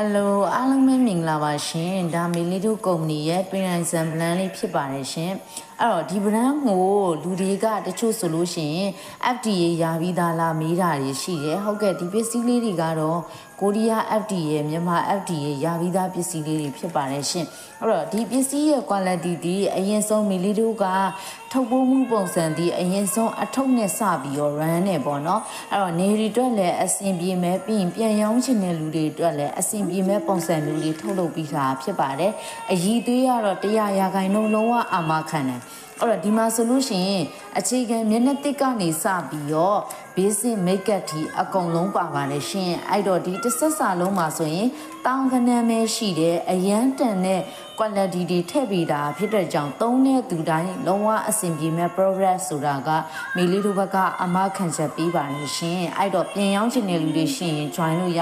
Hello အားလုံးပဲမင်္ဂလာပါရှင်ဒါမီလီတို့ကုမ္ပဏီရဲ့တွင်ရန်ဆန် plan လေးဖြစ်ပါတယ်ရှင်အဲ့တော့ဒီ brand ကိုလူတွေကတချို့ဆိုလို့ရှိရင် FDA ရပြီးသားလားမေးတာတွေရှိတယ်ဟုတ်ကဲ့ဒီပစ္စည်းလေးတွေကတော့ကိုရီးယား FDA မြန်မာ FDA ရပြီးသားပစ္စည်းလေးတွေဖြစ်ပါတယ်ရှင်အဲ့တော့ဒီပစ္စည်းရဲ့ quality ဒီအရင်ဆုံးမီလီတို့ကထုတ်ပိုးမှုပုံစံဒီအရင်ဆုံးအထုပ်နဲ့စပြီးတော့ run နေပေါ့နော်အဲ့တော့နေရီအတွက်လည်းအဆင်ပြေမဲ့ပြီးရင်ပြန်ရောင်းချင်တဲ့လူတွေအတွက်လည်းအဆင်ပြေမဲ့ပုံစံမျိုးလေးထုတ်လုပ်ပြီးတာဖြစ်ပါတယ်အရည်သွေးကတော့100%လုံးဝအာမခံတယ်အဲ့တော့ဒီမှာဆိုလို့ရှိရင်အခြေခံမျက်နှာတစ်ကနေစပြီးတော့ basic makeup ထိအကုန်လုံးပါပါတယ်ရှင်အဲ့တော့ဒီတစ်ဆက်စာလုံးမှာဆိုရင်တောင်းခဏမ်းပဲရှိတယ်အရန်တန်တဲ့ quality တွေထည့်ပေးတာဖြစ်တဲ့ကြောင့်သုံးတဲ့သူတိုင်းလုံးဝအဆင်ပြေမဲ့ progress ဆိုတာကမီလီတို့ဘက်ကအမခံချက်ပေးပါတယ်ရှင်အဲ့တော့ပြင်ရောင်းချင်တဲ့လူတွေရှိရင် join လို့ရ